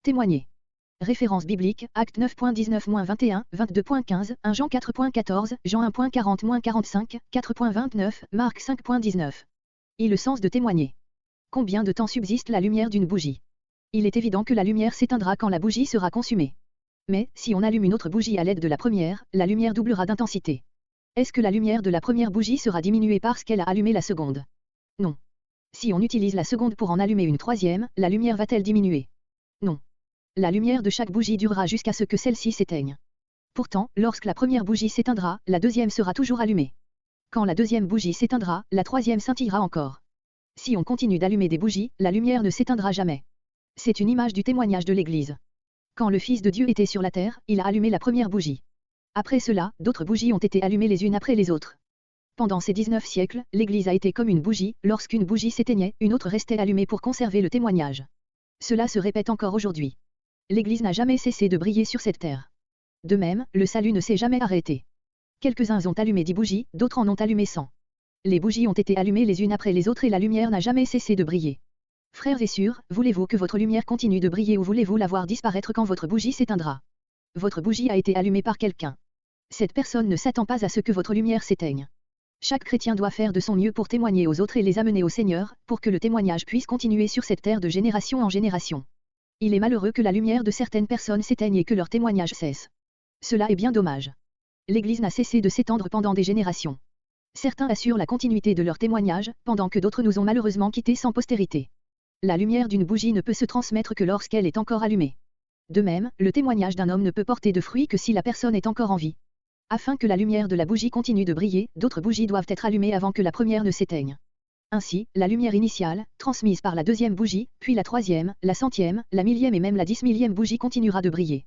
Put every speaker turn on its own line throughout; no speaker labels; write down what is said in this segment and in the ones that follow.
Témoigner. Référence biblique, Acte 9.19-21, 22.15, 1 Jean 4.14, Jean 1.40-45, 4.29, Marc 5.19. Et le sens de témoigner. Combien de temps subsiste la lumière d'une bougie? Il est évident que la lumière s'éteindra quand la bougie sera consumée. Mais, si on allume une autre bougie à l'aide de la première, la lumière doublera d'intensité. Est-ce que la lumière de la première bougie sera diminuée parce qu'elle a allumé la seconde? Non. Si on utilise la seconde pour en allumer une troisième, la lumière va-t-elle diminuer? Non. La lumière de chaque bougie durera jusqu'à ce que celle-ci s'éteigne. Pourtant, lorsque la première bougie s'éteindra, la deuxième sera toujours allumée. Quand la deuxième bougie s'éteindra, la troisième scintillera encore. Si on continue d'allumer des bougies, la lumière ne s'éteindra jamais. C'est une image du témoignage de l'Église. Quand le Fils de Dieu était sur la terre, il a allumé la première bougie. Après cela, d'autres bougies ont été allumées les unes après les autres. Pendant ces 19 siècles, l'Église a été comme une bougie, lorsqu'une bougie s'éteignait, une autre restait allumée pour conserver le témoignage. Cela se répète encore aujourd'hui. L'Église n'a jamais cessé de briller sur cette terre. De même, le salut ne s'est jamais arrêté. Quelques-uns ont allumé 10 bougies, d'autres en ont allumé 100. Les bougies ont été allumées les unes après les autres et la lumière n'a jamais cessé de briller. Frères et sœurs, voulez-vous que votre lumière continue de briller ou voulez-vous la voir disparaître quand votre bougie s'éteindra? Votre bougie a été allumée par quelqu'un. Cette personne ne s'attend pas à ce que votre lumière s'éteigne. Chaque chrétien doit faire de son mieux pour témoigner aux autres et les amener au Seigneur, pour que le témoignage puisse continuer sur cette terre de génération en génération. Il est malheureux que la lumière de certaines personnes s'éteigne et que leur témoignage cesse. Cela est bien dommage. L'Église n'a cessé de s'étendre pendant des générations. Certains assurent la continuité de leur témoignage, pendant que d'autres nous ont malheureusement quittés sans postérité. La lumière d'une bougie ne peut se transmettre que lorsqu'elle est encore allumée. De même, le témoignage d'un homme ne peut porter de fruits que si la personne est encore en vie. Afin que la lumière de la bougie continue de briller, d'autres bougies doivent être allumées avant que la première ne s'éteigne. Ainsi, la lumière initiale, transmise par la deuxième bougie, puis la troisième, la centième, la millième et même la 10 000e bougie continuera de briller.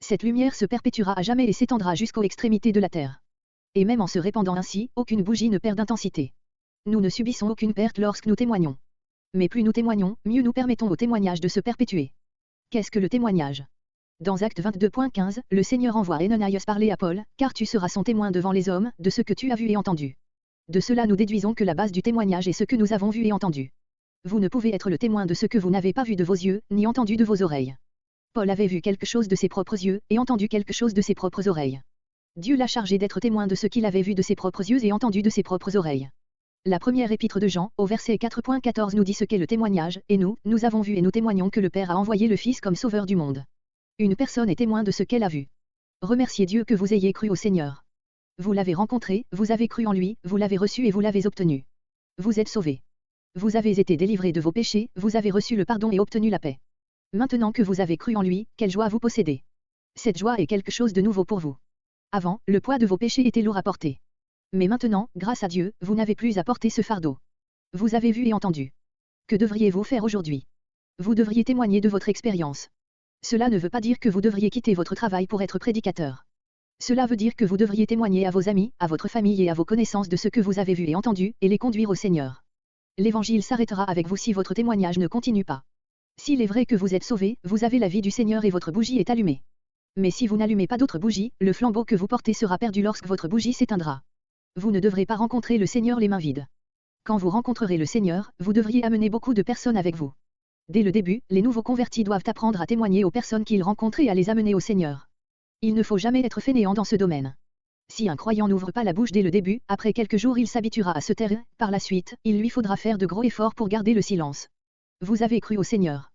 Cette lumière se perpétuera à jamais et s'étendra jusqu'aux extrémités de la terre. Et même en se répandant ainsi, aucune bougie ne perd d'intensité. Nous ne subissons aucune perte lorsque nous témoignons. Mais plus nous témoignons, mieux nous permettons au témoignage de se perpétuer. Qu'est-ce que le témoignage? Dans Acte 22.15, le Seigneur envoie Ananias parler à Paul, car tu seras son témoin devant les hommes, de ce que tu as vu et entendu. De cela nous déduisons que la base du témoignage est ce que nous avons vu et entendu. Vous ne pouvez être le témoin de ce que vous n'avez pas vu de vos yeux, ni entendu de vos oreilles. Paul avait vu quelque chose de ses propres yeux, et entendu quelque chose de ses propres oreilles. Dieu l'a chargé d'être témoin de ce qu'il avait vu de ses propres yeux et entendu de ses propres oreilles. La première épître de Jean, au verset 4.14 nous dit ce qu'est le témoignage, et nous avons vu et nous témoignons que le Père a envoyé le Fils comme sauveur du monde. Une personne est témoin de ce qu'elle a vu. Remerciez Dieu que vous ayez cru au Seigneur. Vous l'avez rencontré, vous avez cru en lui, vous l'avez reçu et vous l'avez obtenu. Vous êtes sauvés. Vous avez été délivrés de vos péchés, vous avez reçu le pardon et obtenu la paix. Maintenant que vous avez cru en lui, quelle joie vous possédez. Cette joie est quelque chose de nouveau pour vous. Avant, le poids de vos péchés était lourd à porter. Mais maintenant, grâce à Dieu, vous n'avez plus à porter ce fardeau. Vous avez vu et entendu. Que devriez-vous faire aujourd'hui? Vous devriez témoigner de votre expérience. Cela ne veut pas dire que vous devriez quitter votre travail pour être prédicateur. Cela veut dire que vous devriez témoigner à vos amis, à votre famille et à vos connaissances de ce que vous avez vu et entendu, et les conduire au Seigneur. L'Évangile s'arrêtera avec vous si votre témoignage ne continue pas. S'il est vrai que vous êtes sauvés, vous avez la vie du Seigneur et votre bougie est allumée. Mais si vous n'allumez pas d'autres bougies, le flambeau que vous portez sera perdu lorsque votre bougie s'éteindra. Vous ne devrez pas rencontrer le Seigneur les mains vides. Quand vous rencontrerez le Seigneur, vous devriez amener beaucoup de personnes avec vous. Dès le début, les nouveaux convertis doivent apprendre à témoigner aux personnes qu'ils rencontrent et à les amener au Seigneur. Il ne faut jamais être fainéant dans ce domaine. Si un croyant n'ouvre pas la bouche dès le début, après quelques jours il s'habituera à se taire, par la suite, il lui faudra faire de gros efforts pour garder le silence. Vous avez cru au Seigneur.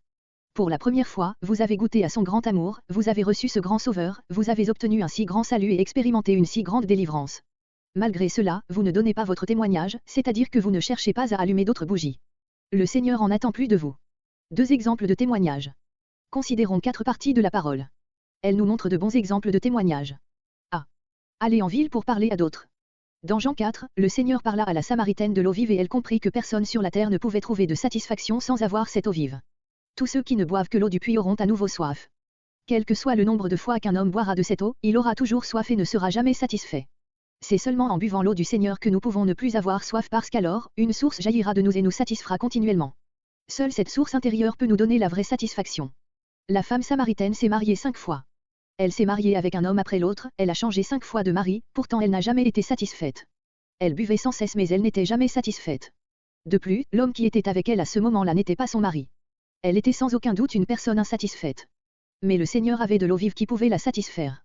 Pour la première fois, vous avez goûté à son grand amour, vous avez reçu ce grand sauveur, vous avez obtenu un si grand salut et expérimenté une si grande délivrance. Malgré cela, vous ne donnez pas votre témoignage, c'est-à-dire que vous ne cherchez pas à allumer d'autres bougies. Le Seigneur en attend plus de vous. 2 exemples de témoignage. Considérons 4 parties de la parole. Elle nous montre de bons exemples de témoignage. A. Aller en ville pour parler à d'autres. Dans Jean 4, le Seigneur parla à la Samaritaine de l'eau vive et elle comprit que personne sur la terre ne pouvait trouver de satisfaction sans avoir cette eau vive. Tous ceux qui ne boivent que l'eau du puits auront à nouveau soif. Quel que soit le nombre de fois qu'un homme boira de cette eau, il aura toujours soif et ne sera jamais satisfait. C'est seulement en buvant l'eau du Seigneur que nous pouvons ne plus avoir soif parce qu'alors, une source jaillira de nous et nous satisfera continuellement. Seule cette source intérieure peut nous donner la vraie satisfaction. La femme samaritaine s'est mariée 5 fois. Elle s'est mariée avec un homme après l'autre, elle a changé 5 fois de mari, pourtant elle n'a jamais été satisfaite. Elle buvait sans cesse mais elle n'était jamais satisfaite. De plus, l'homme qui était avec elle à ce moment-là n'était pas son mari. Elle était sans aucun doute une personne insatisfaite. Mais le Seigneur avait de l'eau vive qui pouvait la satisfaire.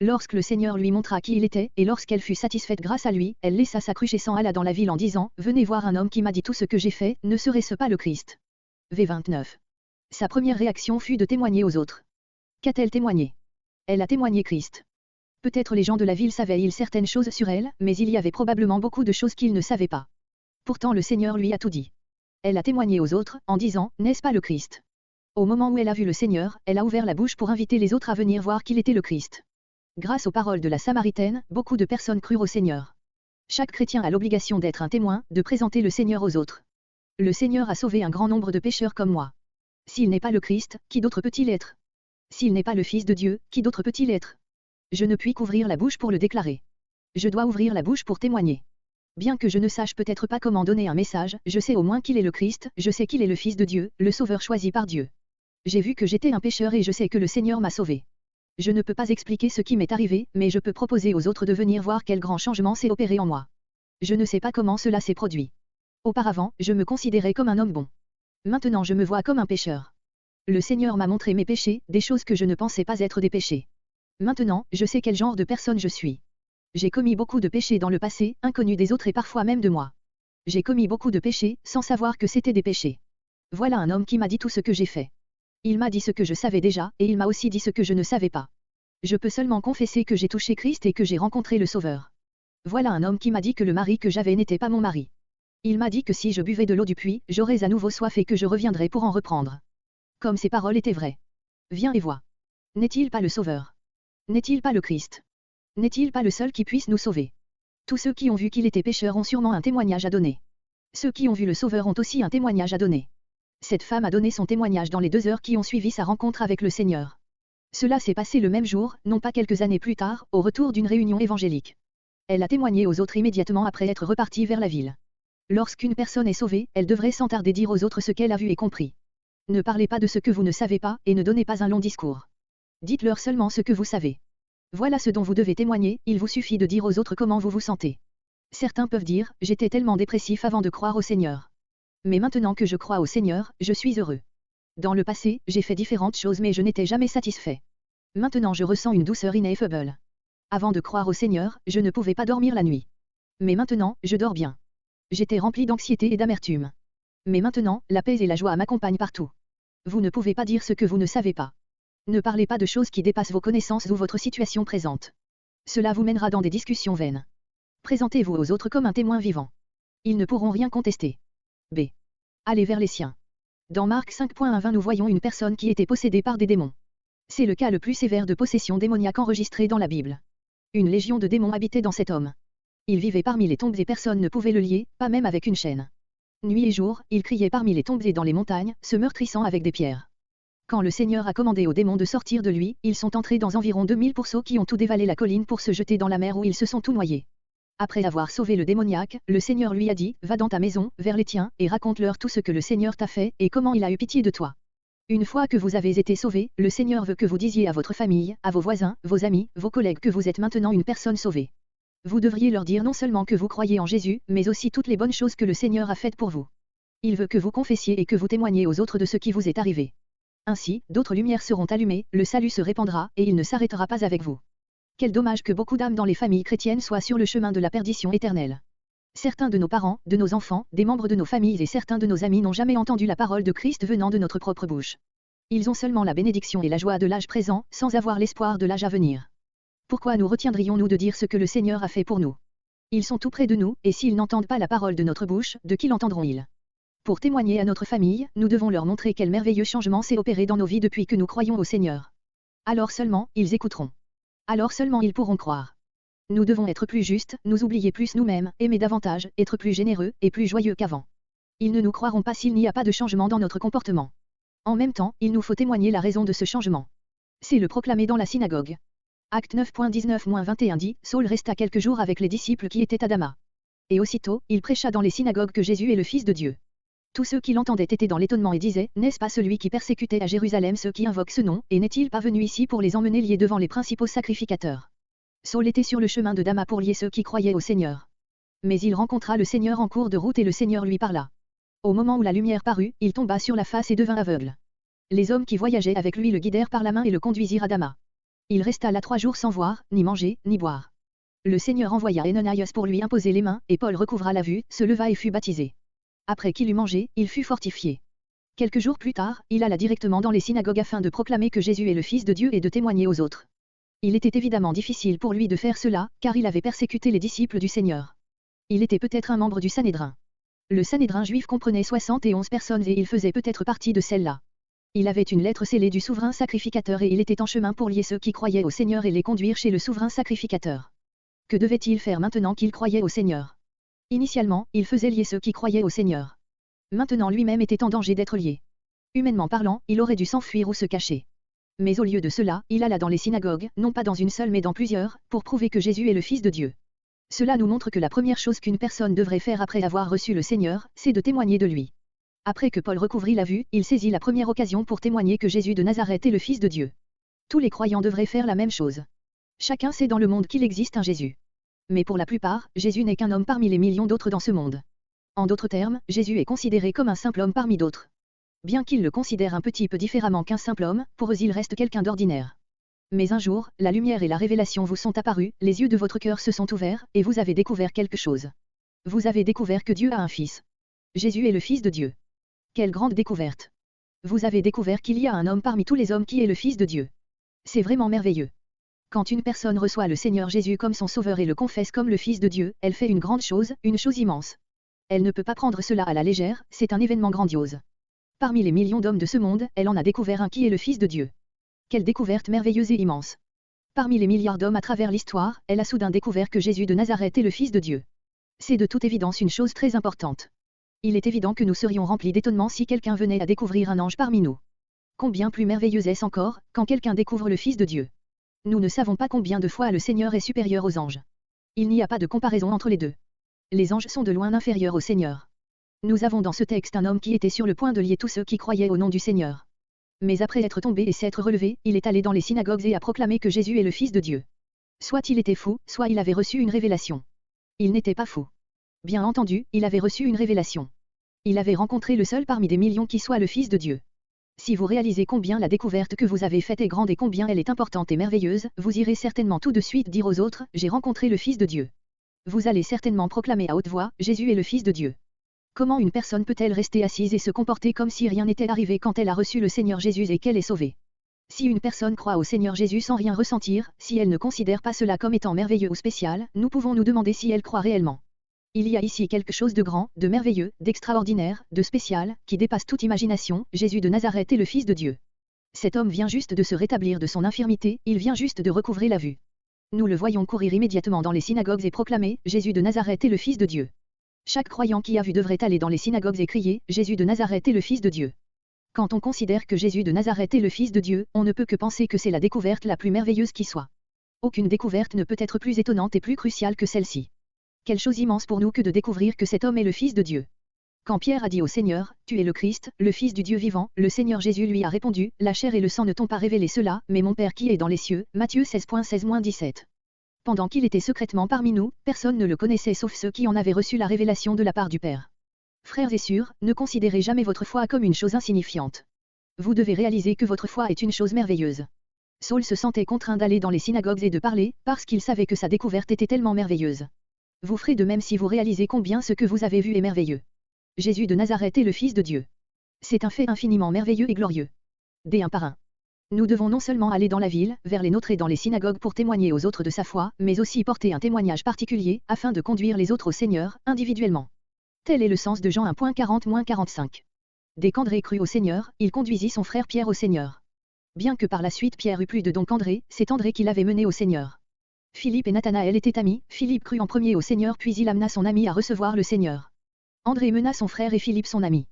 Lorsque le Seigneur lui montra qui il était, et lorsqu'elle fut satisfaite grâce à lui, elle laissa sa cruche et s'en alla dans la ville en disant, venez voir un homme qui m'a dit tout ce que j'ai fait, ne serait-ce pas le Christ? V29. Sa première réaction fut de témoigner aux autres. Qu'a-t-elle témoigné? Elle a témoigné Christ. Peut-être les gens de la ville savaient-ils certaines choses sur elle, mais il y avait probablement beaucoup de choses qu'ils ne savaient pas. Pourtant le Seigneur lui a tout dit. Elle a témoigné aux autres, en disant, n'est-ce pas le Christ? Au moment où elle a vu le Seigneur, elle a ouvert la bouche pour inviter les autres à venir voir qu'il était le Christ. Grâce aux paroles de la Samaritaine, beaucoup de personnes crurent au Seigneur. Chaque chrétien a l'obligation d'être un témoin, de présenter le Seigneur aux autres. Le Seigneur a sauvé un grand nombre de pécheurs comme moi. S'il n'est pas le Christ, qui d'autre peut-il être? S'il n'est pas le Fils de Dieu, qui d'autre peut-il être? Je ne puis qu'ouvrir la bouche pour le déclarer. Je dois ouvrir la bouche pour témoigner. Bien que je ne sache peut-être pas comment donner un message, je sais au moins qu'il est le Christ, je sais qu'il est le Fils de Dieu, le Sauveur choisi par Dieu. J'ai vu que j'étais un pécheur et je sais que le Seigneur m'a sauvé. Je ne peux pas expliquer ce qui m'est arrivé, mais je peux proposer aux autres de venir voir quel grand changement s'est opéré en moi. Je ne sais pas comment cela s'est produit. Auparavant, je me considérais comme un homme bon. Maintenant je me vois comme un pécheur. Le Seigneur m'a montré mes péchés, des choses que je ne pensais pas être des péchés. Maintenant, je sais quel genre de personne je suis. J'ai commis beaucoup de péchés dans le passé, inconnus des autres et parfois même de moi. J'ai commis beaucoup de péchés, sans savoir que c'était des péchés. Voilà un homme qui m'a dit tout ce que j'ai fait. Il m'a dit ce que je savais déjà, et il m'a aussi dit ce que je ne savais pas. Je peux seulement confesser que j'ai touché Christ et que j'ai rencontré le Sauveur. Voilà un homme qui m'a dit que le mari que j'avais n'était pas mon mari. Il m'a dit que si je buvais de l'eau du puits, j'aurais à nouveau soif et que je reviendrais pour en reprendre. Comme ces paroles étaient vraies. Viens et vois. N'est-il pas le Sauveur? N'est-il pas le Christ? N'est-il pas le seul qui puisse nous sauver? Tous ceux qui ont vu qu'il était pécheur ont sûrement un témoignage à donner. Ceux qui ont vu le Sauveur ont aussi un témoignage à donner. Cette femme a donné son témoignage dans les 2 heures qui ont suivi sa rencontre avec le Seigneur. Cela s'est passé le même jour, non pas quelques années plus tard, au retour d'une réunion évangélique. Elle a témoigné aux autres immédiatement après être repartie vers la ville. Lorsqu'une personne est sauvée, elle devrait sans tarder dire aux autres ce qu'elle a vu et compris. Ne parlez pas de ce que vous ne savez pas, et ne donnez pas un long discours. Dites-leur seulement ce que vous savez. Voilà ce dont vous devez témoigner, il vous suffit de dire aux autres comment vous vous sentez. Certains peuvent dire, j'étais tellement dépressif avant de croire au Seigneur. Mais maintenant que je crois au Seigneur, je suis heureux. Dans le passé, j'ai fait différentes choses mais je n'étais jamais satisfait. Maintenant je ressens une douceur ineffable. Avant de croire au Seigneur, je ne pouvais pas dormir la nuit. Mais maintenant, je dors bien. J'étais rempli d'anxiété et d'amertume. Mais maintenant, la paix et la joie m'accompagnent partout. Vous ne pouvez pas dire ce que vous ne savez pas. Ne parlez pas de choses qui dépassent vos connaissances ou votre situation présente. Cela vous mènera dans des discussions vaines. Présentez-vous aux autres comme un témoin vivant. Ils ne pourront rien contester. B. Allez vers les siens. Dans Marc 5.20 nous voyons une personne qui était possédée par des démons. C'est le cas le plus sévère de possession démoniaque enregistré dans la Bible. Une légion de démons habitait dans cet homme. Il vivait parmi les tombes et personne ne pouvait le lier, pas même avec une chaîne. Nuit et jour, il criait parmi les tombes et dans les montagnes, se meurtrissant avec des pierres. Quand le Seigneur a commandé aux démons de sortir de lui, ils sont entrés dans environ 2000 pourceaux qui ont tout dévalé la colline pour se jeter dans la mer où ils se sont tout noyés. Après avoir sauvé le démoniaque, le Seigneur lui a dit, va dans ta maison, vers les tiens, et raconte-leur tout ce que le Seigneur t'a fait, et comment il a eu pitié de toi. Une fois que vous avez été sauvés, le Seigneur veut que vous disiez à votre famille, à vos voisins, vos amis, vos collègues que vous êtes maintenant une personne sauvée. Vous devriez leur dire non seulement que vous croyez en Jésus, mais aussi toutes les bonnes choses que le Seigneur a faites pour vous. Il veut que vous confessiez et que vous témoigniez aux autres de ce qui vous est arrivé. Ainsi, d'autres lumières seront allumées, le salut se répandra, et il ne s'arrêtera pas avec vous. Quel dommage que beaucoup d'âmes dans les familles chrétiennes soient sur le chemin de la perdition éternelle. Certains de nos parents, de nos enfants, des membres de nos familles et certains de nos amis n'ont jamais entendu la parole de Christ venant de notre propre bouche. Ils ont seulement la bénédiction et la joie de l'âge présent, sans avoir l'espoir de l'âge à venir. Pourquoi nous retiendrions-nous de dire ce que le Seigneur a fait pour nous? Ils sont tout près de nous, et s'ils n'entendent pas la parole de notre bouche, de qui l'entendront-ils? Pour témoigner à notre famille, nous devons leur montrer quel merveilleux changement s'est opéré dans nos vies depuis que nous croyons au Seigneur. Alors seulement, ils écouteront. Alors seulement ils pourront croire. Nous devons être plus justes, nous oublier plus nous-mêmes, aimer davantage, être plus généreux, et plus joyeux qu'avant. Ils ne nous croiront pas s'il n'y a pas de changement dans notre comportement. En même temps, il nous faut témoigner la raison de ce changement. C'est le proclamer dans la synagogue. Acte 9.19-21 dit, Saul resta quelques jours avec les disciples qui étaient à Damas. Et aussitôt, il prêcha dans les synagogues que Jésus est le Fils de Dieu. Tous ceux qui l'entendaient étaient dans l'étonnement et disaient, n'est-ce pas celui qui persécutait à Jérusalem ceux qui invoquent ce nom, et n'est-il pas venu ici pour les emmener liés devant les principaux sacrificateurs? Saul était sur le chemin de Damas pour lier ceux qui croyaient au Seigneur. Mais il rencontra le Seigneur en cours de route et le Seigneur lui parla. Au moment où la lumière parut, il tomba sur la face et devint aveugle. Les hommes qui voyageaient avec lui le guidèrent par la main et le conduisirent à Dama. Il resta là 3 jours sans voir, ni manger, ni boire. Le Seigneur envoya Ananias pour lui imposer les mains, et Paul recouvra la vue, se leva et fut baptisé. Après qu'il eut mangé, il fut fortifié. Quelques jours plus tard, il alla directement dans les synagogues afin de proclamer que Jésus est le Fils de Dieu et de témoigner aux autres. Il était évidemment difficile pour lui de faire cela, car il avait persécuté les disciples du Seigneur. Il était peut-être un membre du Sanhédrin. Le Sanhédrin juif comprenait 71 personnes et il faisait peut-être partie de celle-là. Il avait une lettre scellée du souverain sacrificateur et il était en chemin pour lier ceux qui croyaient au Seigneur et les conduire chez le souverain sacrificateur. Que devait-il faire maintenant qu'il croyait au Seigneur? Initialement, il faisait lier ceux qui croyaient au Seigneur. Maintenant lui-même était en danger d'être lié. Humainement parlant, il aurait dû s'enfuir ou se cacher. Mais au lieu de cela, il alla dans les synagogues, non pas dans une seule mais dans plusieurs, pour prouver que Jésus est le Fils de Dieu. Cela nous montre que la première chose qu'une personne devrait faire après avoir reçu le Seigneur, c'est de témoigner de lui. Après que Paul recouvrit la vue, il saisit la première occasion pour témoigner que Jésus de Nazareth est le Fils de Dieu. Tous les croyants devraient faire la même chose. Chacun sait dans le monde qu'il existe un Jésus. Mais pour la plupart, Jésus n'est qu'un homme parmi les millions d'autres dans ce monde. En d'autres termes, Jésus est considéré comme un simple homme parmi d'autres. Bien qu'ils le considèrent un petit peu différemment qu'un simple homme, pour eux il reste quelqu'un d'ordinaire. Mais un jour, la lumière et la révélation vous sont apparus, les yeux de votre cœur se sont ouverts, et vous avez découvert quelque chose. Vous avez découvert que Dieu a un fils. Jésus est le Fils de Dieu. Quelle grande découverte! Vous avez découvert qu'il y a un homme parmi tous les hommes qui est le Fils de Dieu. C'est vraiment merveilleux. Quand une personne reçoit le Seigneur Jésus comme son Sauveur et le confesse comme le Fils de Dieu, elle fait une grande chose, une chose immense. Elle ne peut pas prendre cela à la légère, c'est un événement grandiose. Parmi les millions d'hommes de ce monde, elle en a découvert un qui est le Fils de Dieu. Quelle découverte merveilleuse et immense! Parmi les milliards d'hommes à travers l'histoire, elle a soudain découvert que Jésus de Nazareth est le Fils de Dieu. C'est de toute évidence une chose très importante. Il est évident que nous serions remplis d'étonnement si quelqu'un venait à découvrir un ange parmi nous. Combien plus merveilleux est-ce encore, quand quelqu'un découvre le Fils de Dieu. Nous ne savons pas combien de fois le Seigneur est supérieur aux anges. Il n'y a pas de comparaison entre les deux. Les anges sont de loin inférieurs au Seigneur. Nous avons dans ce texte un homme qui était sur le point de lier tous ceux qui croyaient au nom du Seigneur. Mais après être tombé et s'être relevé, il est allé dans les synagogues et a proclamé que Jésus est le Fils de Dieu. Soit il était fou, soit il avait reçu une révélation. Il n'était pas fou. Bien entendu, il avait reçu une révélation. Il avait rencontré le seul parmi des millions qui soit le Fils de Dieu. Si vous réalisez combien la découverte que vous avez faite est grande et combien elle est importante et merveilleuse, vous irez certainement tout de suite dire aux autres, j'ai rencontré le Fils de Dieu. Vous allez certainement proclamer à haute voix, Jésus est le Fils de Dieu. Comment une personne peut-elle rester assise et se comporter comme si rien n'était arrivé quand elle a reçu le Seigneur Jésus et qu'elle est sauvée? Si une personne croit au Seigneur Jésus sans rien ressentir, si elle ne considère pas cela comme étant merveilleux ou spécial, nous pouvons nous demander si elle croit réellement. Il y a ici quelque chose de grand, de merveilleux, d'extraordinaire, de spécial, qui dépasse toute imagination, Jésus de Nazareth est le Fils de Dieu. Cet homme vient juste de se rétablir de son infirmité, il vient juste de recouvrer la vue. Nous le voyons courir immédiatement dans les synagogues et proclamer, Jésus de Nazareth est le Fils de Dieu. Chaque croyant qui a vu devrait aller dans les synagogues et crier, Jésus de Nazareth est le Fils de Dieu. Quand on considère que Jésus de Nazareth est le Fils de Dieu, on ne peut que penser que c'est la découverte la plus merveilleuse qui soit. Aucune découverte ne peut être plus étonnante et plus cruciale que celle-ci. Quelle chose immense pour nous que de découvrir que cet homme est le Fils de Dieu. Quand Pierre a dit au Seigneur, tu es le Christ, le Fils du Dieu vivant, le Seigneur Jésus lui a répondu, la chair et le sang ne t'ont pas révélé cela, mais mon Père qui est dans les cieux, Matthieu 16.16-17. Pendant qu'il était secrètement parmi nous, personne ne le connaissait sauf ceux qui en avaient reçu la révélation de la part du Père. Frères et sœurs, ne considérez jamais votre foi comme une chose insignifiante. Vous devez réaliser que votre foi est une chose merveilleuse. Saul se sentait contraint d'aller dans les synagogues et de parler, parce qu'il savait que sa découverte était tellement merveilleuse. Vous ferez de même si vous réalisez combien ce que vous avez vu est merveilleux. Jésus de Nazareth est le Fils de Dieu. C'est un fait infiniment merveilleux et glorieux. Dès un par un. Nous devons non seulement aller dans la ville, vers les nôtres et dans les synagogues pour témoigner aux autres de sa foi, mais aussi porter un témoignage particulier, afin de conduire les autres au Seigneur, individuellement. Tel est le sens de Jean 1.40-45. Dès qu'André crut au Seigneur, il conduisit son frère Pierre au Seigneur. Bien que par la suite Pierre eût plus de dons qu'André, c'est André qui l'avait mené au Seigneur. Philippe et Nathanaël étaient amis, Philippe crut en premier au Seigneur puis il amena son ami à recevoir le Seigneur. André mena son frère et Philippe son ami.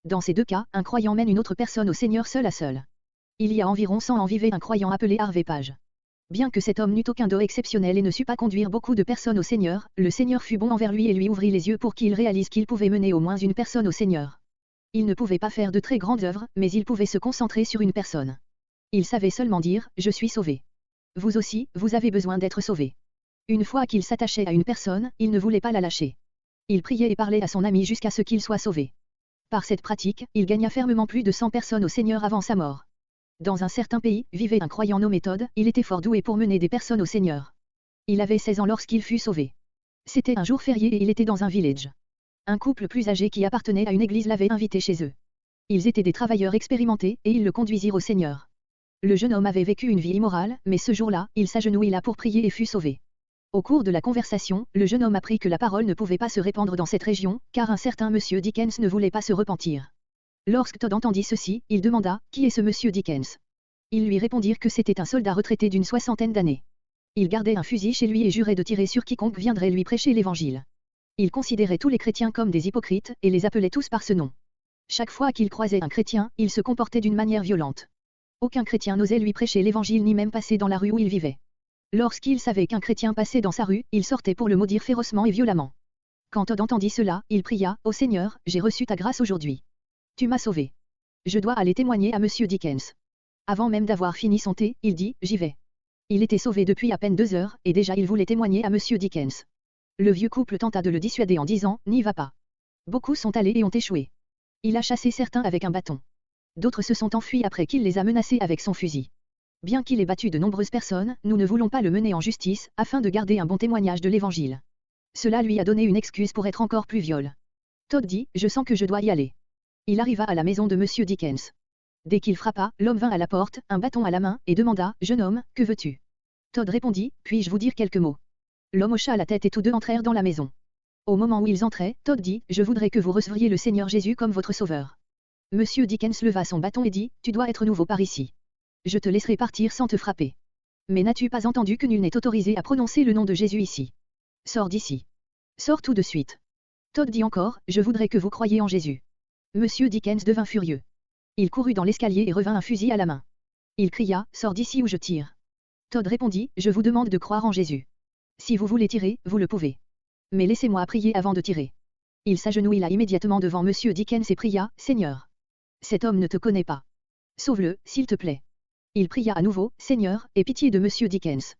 Dans ces deux cas, un croyant mène une autre personne au Seigneur seul à seul. Il y a environ 100 ans vivait un croyant appelé Harvey Page. Bien que cet homme n'eût aucun don exceptionnel et ne sut pas conduire beaucoup de personnes au Seigneur, le Seigneur fut bon envers lui et lui ouvrit les yeux pour qu'il réalise qu'il pouvait mener au moins une personne au Seigneur. Il ne pouvait pas faire de très grandes œuvres, mais il pouvait se concentrer sur une personne. Il savait seulement dire, je suis sauvé. Vous aussi, vous avez besoin d'être sauvé. Une fois qu'il s'attachait à une personne, il ne voulait pas la lâcher. Il priait et parlait à son ami jusqu'à ce qu'il soit sauvé. Par cette pratique, il gagna fermement plus de 100 personnes au Seigneur avant sa mort. Dans un certain pays, vivait un croyant nommé Todd, il était fort doué pour mener des personnes au Seigneur. Il avait 16 ans lorsqu'il fut sauvé. C'était un jour férié et il était dans un village. Un couple plus âgé qui appartenait à une église l'avait invité chez eux. Ils étaient des travailleurs expérimentés et ils le conduisirent au Seigneur. Le jeune homme avait vécu une vie immorale, mais ce jour-là, il s'agenouilla pour prier et fut sauvé. Au cours de la conversation, le jeune homme apprit que la parole ne pouvait pas se répandre dans cette région, car un certain monsieur Dickens ne voulait pas se repentir. Lorsque Todd entendit ceci, il demanda « Qui est ce monsieur Dickens ?» Ils lui répondirent que c'était un soldat retraité d'une 60aine d'années. Il gardait un fusil chez lui et jurait de tirer sur quiconque viendrait lui prêcher l'Évangile. Il considérait tous les chrétiens comme des hypocrites, et les appelait tous par ce nom. Chaque fois qu'il croisait un chrétien, il se comportait d'une manière violente. Aucun chrétien n'osait lui prêcher l'Évangile ni même passer dans la rue où il vivait. Lorsqu'il savait qu'un chrétien passait dans sa rue, il sortait pour le maudire férocement et violemment. Quand Todd entendit cela, il pria « Ô Seigneur, j'ai reçu ta grâce aujourd'hui. Tu m'as sauvé. Je dois aller témoigner à monsieur Dickens. » Avant même d'avoir fini son thé, il dit « J'y vais. » Il était sauvé depuis à peine 2 heures, et déjà il voulait témoigner à monsieur Dickens. Le vieux couple tenta de le dissuader en disant « N'y va pas. » Beaucoup sont allés et ont échoué. Il a chassé certains avec un bâton. D'autres se sont enfuis après qu'il les a menacés avec son fusil. Bien qu'il ait battu de nombreuses personnes, nous ne voulons pas le mener en justice, afin de garder un bon témoignage de l'Évangile. Cela lui a donné une excuse pour être encore plus viol. Todd dit « Je sens que je dois y aller. » Il arriva à la maison de monsieur Dickens. Dès qu'il frappa, l'homme vint à la porte, un bâton à la main, et demanda « Jeune homme, que veux-tu » Todd répondit « Puis-je vous dire quelques mots ?» L'homme hocha la tête et tous deux entrèrent dans la maison. Au moment où ils entraient, Todd dit « Je voudrais que vous receviez le Seigneur Jésus comme votre sauveur. » Monsieur Dickens leva son bâton et dit « Tu dois être nouveau par ici. Je te laisserai partir sans te frapper. Mais n'as-tu pas entendu que nul n'est autorisé à prononcer le nom de Jésus ici? Sors d'ici. Sors tout de suite. » Todd dit encore « Je voudrais que vous croyiez en Jésus. » Monsieur Dickens devint furieux. Il courut dans l'escalier et revint un fusil à la main. Il cria « Sors d'ici ou je tire. » Todd répondit « Je vous demande de croire en Jésus. Si vous voulez tirer, vous le pouvez. Mais laissez-moi prier avant de tirer. » Il s'agenouilla immédiatement devant monsieur Dickens et pria « Seigneur. Cet homme ne te connaît pas. Sauve-le, s'il te plaît. » Il pria à nouveau « Seigneur, aie pitié de monsieur Dickens. »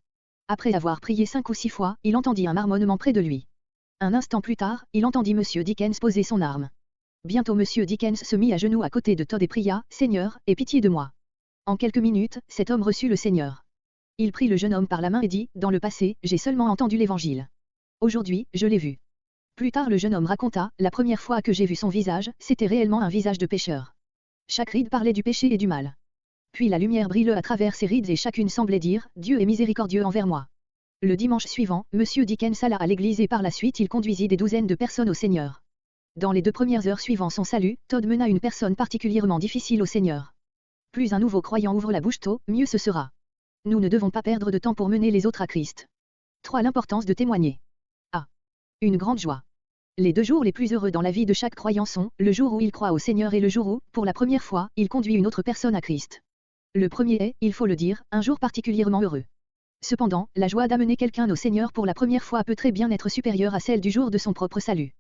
Après avoir prié 5 ou 6 fois, il entendit un marmonnement près de lui. Un instant plus tard, il entendit monsieur Dickens poser son arme. Bientôt monsieur Dickens se mit à genoux à côté de Todd et pria « Seigneur, aie pitié de moi. » En quelques minutes, cet homme reçut le Seigneur. Il prit le jeune homme par la main et dit « Dans le passé, j'ai seulement entendu l'Évangile. Aujourd'hui, je l'ai vu. » Plus tard le jeune homme raconta « La première fois que j'ai vu son visage, c'était réellement un visage de pécheur. Chaque ride parlait du péché et du mal. Puis la lumière brilla à travers ses rides et chacune semblait dire « Dieu est miséricordieux envers moi. » Le dimanche suivant, monsieur Dickens alla à l'église et par la suite il conduisit des douzaines de personnes au Seigneur. Dans les 2 premières heures suivant son salut, Todd mena une personne particulièrement difficile au Seigneur. Plus un nouveau croyant ouvre la bouche tôt, mieux ce sera. Nous ne devons pas perdre de temps pour mener les autres à Christ. 3. L'importance de témoigner. A. Une grande joie. Les 2 jours les plus heureux dans la vie de chaque croyant sont, le jour où il croit au Seigneur et le jour où, pour la première fois, il conduit une autre personne à Christ. Le premier est, il faut le dire, un jour particulièrement heureux. Cependant, la joie d'amener quelqu'un au Seigneur pour la première fois peut très bien être supérieure à celle du jour de son propre salut.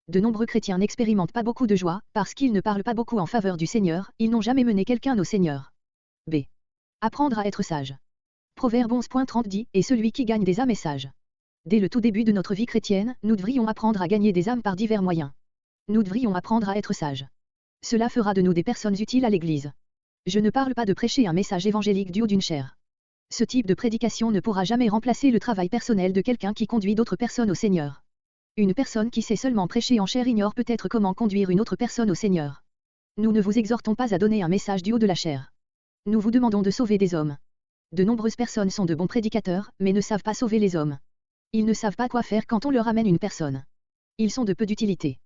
De nombreux chrétiens n'expérimentent pas beaucoup de joie, parce qu'ils ne parlent pas beaucoup en faveur du Seigneur, ils n'ont jamais mené quelqu'un au Seigneur. B. Apprendre à être sage. Proverbe 11.30 dit, et celui qui gagne des âmes est sage. Dès le tout début de notre vie chrétienne, nous devrions apprendre à gagner des âmes par divers moyens. Nous devrions apprendre à être sages. Cela fera de nous des personnes utiles à l'Église. Je ne parle pas de prêcher un message évangélique du haut d'une chaire. Ce type de prédication ne pourra jamais remplacer le travail personnel de quelqu'un qui conduit d'autres personnes au Seigneur. Une personne qui sait seulement prêcher en chair ignore peut-être comment conduire une autre personne au Seigneur. Nous ne vous exhortons pas à donner un message du haut de la chair. Nous vous demandons de sauver des hommes. De nombreuses personnes sont de bons prédicateurs, mais ne savent pas sauver les hommes. Ils ne savent pas quoi faire quand on leur amène une personne. Ils sont de peu d'utilité.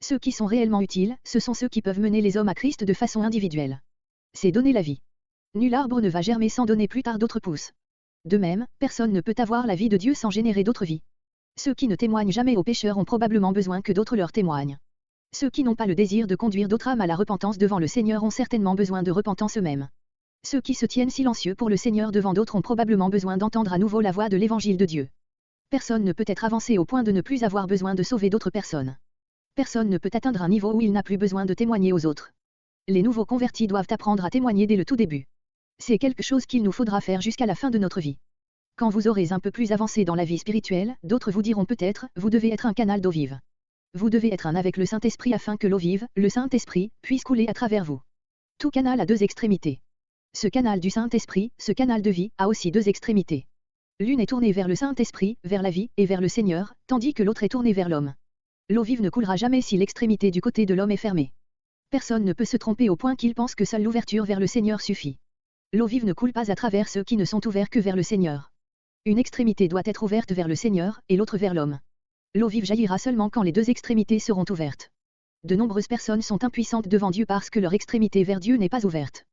Ceux qui sont réellement utiles, ce sont ceux qui peuvent mener les hommes à Christ de façon individuelle. C'est donner la vie. Nul arbre ne va germer sans donner plus tard d'autres pousses. De même, personne ne peut avoir la vie de Dieu sans générer d'autres vies. Ceux qui ne témoignent jamais aux pécheurs ont probablement besoin que d'autres leur témoignent. Ceux qui n'ont pas le désir de conduire d'autres âmes à la repentance devant le Seigneur ont certainement besoin de repentance eux-mêmes. Ceux qui se tiennent silencieux pour le Seigneur devant d'autres ont probablement besoin d'entendre à nouveau la voix de l'Évangile de Dieu. Personne ne peut être avancé au point de ne plus avoir besoin de sauver d'autres personnes. Personne ne peut atteindre un niveau où il n'a plus besoin de témoigner aux autres. Les nouveaux convertis doivent apprendre à témoigner dès le tout début. C'est quelque chose qu'il nous faudra faire jusqu'à la fin de notre vie. Quand vous aurez un peu plus avancé dans la vie spirituelle, d'autres vous diront peut-être, vous devez être un canal d'eau vive. Vous devez être un avec le Saint-Esprit afin que l'eau vive, le Saint-Esprit, puisse couler à travers vous. Tout canal a deux extrémités. Ce canal du Saint-Esprit, ce canal de vie, a aussi deux extrémités. L'une est tournée vers le Saint-Esprit, vers la vie, et vers le Seigneur, tandis que l'autre est tournée vers l'homme. L'eau vive ne coulera jamais si l'extrémité du côté de l'homme est fermée. Personne ne peut se tromper au point qu'il pense que seule l'ouverture vers le Seigneur suffit. L'eau vive ne coule pas à travers ceux qui ne sont ouverts que vers le Seigneur. Une extrémité doit être ouverte vers le Seigneur, et l'autre vers l'homme. L'eau vive jaillira seulement quand les deux extrémités seront ouvertes. De nombreuses personnes sont impuissantes devant Dieu parce que leur extrémité vers Dieu n'est pas ouverte.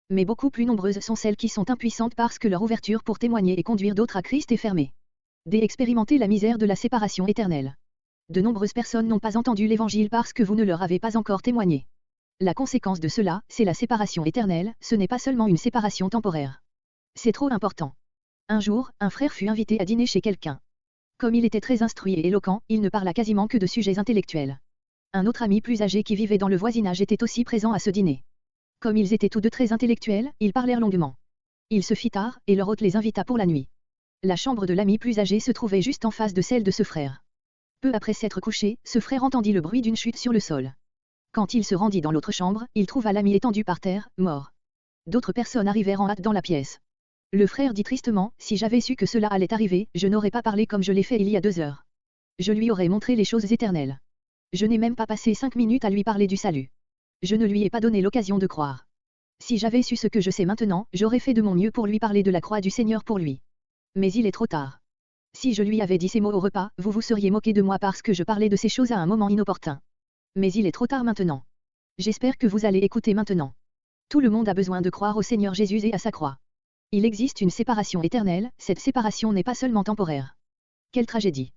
Mais beaucoup plus nombreuses sont celles qui sont impuissantes parce que leur ouverture pour témoigner et conduire d'autres à Christ est fermée. D'expérimenter la misère de la séparation éternelle. De nombreuses personnes n'ont pas entendu l'Évangile parce que vous ne leur avez pas encore témoigné. La conséquence de cela, c'est la séparation éternelle, ce n'est pas seulement une séparation temporaire. C'est trop important. Un jour, un frère fut invité à dîner chez quelqu'un. Comme il était très instruit et éloquent, il ne parla quasiment que de sujets intellectuels. Un autre ami plus âgé qui vivait dans le voisinage était aussi présent à ce dîner. Comme ils étaient tous deux très intellectuels, ils parlèrent longuement. Il se fit tard, et leur hôte les invita pour la nuit. La chambre de l'ami plus âgé se trouvait juste en face de celle de ce frère. Peu après s'être couché, ce frère entendit le bruit d'une chute sur le sol. Quand il se rendit dans l'autre chambre, il trouva l'ami étendu par terre, mort. D'autres personnes arrivèrent en hâte dans la pièce. Le frère dit tristement, « Si j'avais su que cela allait arriver, je n'aurais pas parlé comme je l'ai fait il y a 2 heures. Je lui aurais montré les choses éternelles. Je n'ai même pas passé 5 minutes à lui parler du salut. Je ne lui ai pas donné l'occasion de croire. Si j'avais su ce que je sais maintenant, j'aurais fait de mon mieux pour lui parler de la croix du Seigneur pour lui. Mais il est trop tard. Si je lui avais dit ces mots au repas, vous vous seriez moqué de moi parce que je parlais de ces choses à un moment inopportun. Mais il est trop tard maintenant. J'espère que vous allez écouter maintenant. Tout le monde a besoin de croire au Seigneur Jésus et à sa croix. Il existe une séparation éternelle, cette séparation n'est pas seulement temporaire. Quelle tragédie.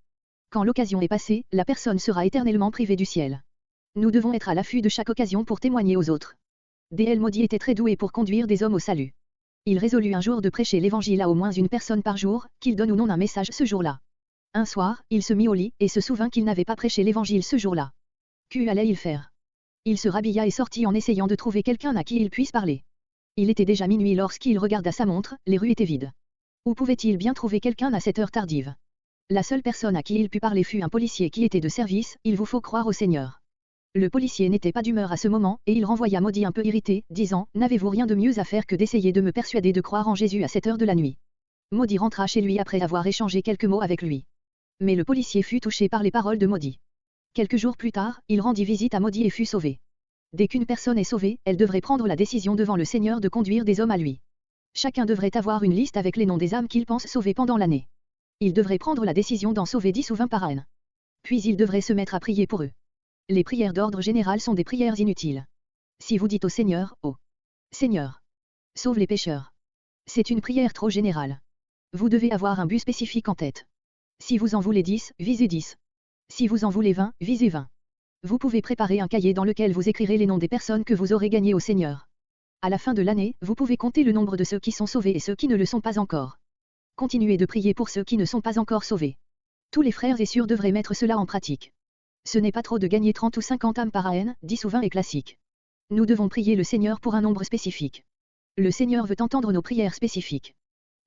Quand l'occasion est passée, la personne sera éternellement privée du ciel. Nous devons être à l'affût de chaque occasion pour témoigner aux autres. D.L. Moody était très doué pour conduire des hommes au salut. Il résolut un jour de prêcher l'évangile à au moins une personne par jour, qu'il donne ou non un message ce jour-là. Un soir, il se mit au lit, et se souvint qu'il n'avait pas prêché l'évangile ce jour-là. Qu'allait-il faire? Il se rhabilla et sortit en essayant de trouver quelqu'un à qui il puisse parler. Il était déjà minuit lorsqu'il regarda sa montre, les rues étaient vides. Où pouvait-il bien trouver quelqu'un à cette heure tardive? La seule personne à qui il put parler fut un policier qui était de service, il vous faut croire au Seigneur. Le policier n'était pas d'humeur à ce moment, et il renvoya Moody un peu irrité, disant, « N'avez-vous rien de mieux à faire que d'essayer de me persuader de croire en Jésus à cette heure de la nuit ?» Moody rentra chez lui après avoir échangé quelques mots avec lui. Mais le policier fut touché par les paroles de Moody. Quelques jours plus tard, il rendit visite à Moody et fut sauvé. Dès qu'une personne est sauvée, elle devrait prendre la décision devant le Seigneur de conduire des hommes à lui. Chacun devrait avoir une liste avec les noms des âmes qu'il pense sauver pendant l'année. Il devrait prendre la décision d'en sauver 10 ou 20 par an. Puis il devrait se mettre à prier pour eux. Les prières d'ordre général sont des prières inutiles. Si vous dites au Seigneur, « Oh Seigneur, sauve les pécheurs », c'est une prière trop générale. Vous devez avoir un but spécifique en tête. Si vous en voulez 10, visez 10. Si vous en voulez 20, visez 20. Vous pouvez préparer un cahier dans lequel vous écrirez les noms des personnes que vous aurez gagnées au Seigneur. À la fin de l'année, vous pouvez compter le nombre de ceux qui sont sauvés et ceux qui ne le sont pas encore. Continuez de prier pour ceux qui ne sont pas encore sauvés. Tous les frères et sœurs devraient mettre cela en pratique. Ce n'est pas trop de gagner 30 ou 50 âmes par an, 10 ou 20 est classique. Nous devons prier le Seigneur pour un nombre spécifique. Le Seigneur veut entendre nos prières spécifiques.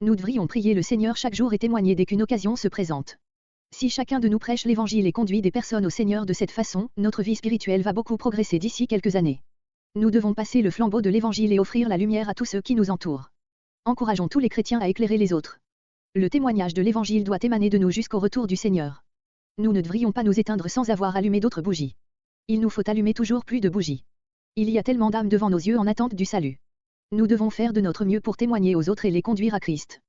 Nous devrions prier le Seigneur chaque jour et témoigner dès qu'une occasion se présente. Si chacun de nous prêche l'Évangile et conduit des personnes au Seigneur de cette façon, notre vie spirituelle va beaucoup progresser d'ici quelques années. Nous devons passer le flambeau de l'Évangile et offrir la lumière à tous ceux qui nous entourent. Encourageons tous les chrétiens à éclairer les autres. Le témoignage de l'Évangile doit émaner de nous jusqu'au retour du Seigneur. Nous ne devrions pas nous éteindre sans avoir allumé d'autres bougies. Il nous faut allumer toujours plus de bougies. Il y a tellement d'âmes devant nos yeux en attente du salut. Nous devons faire de notre mieux pour témoigner aux autres et les conduire à Christ.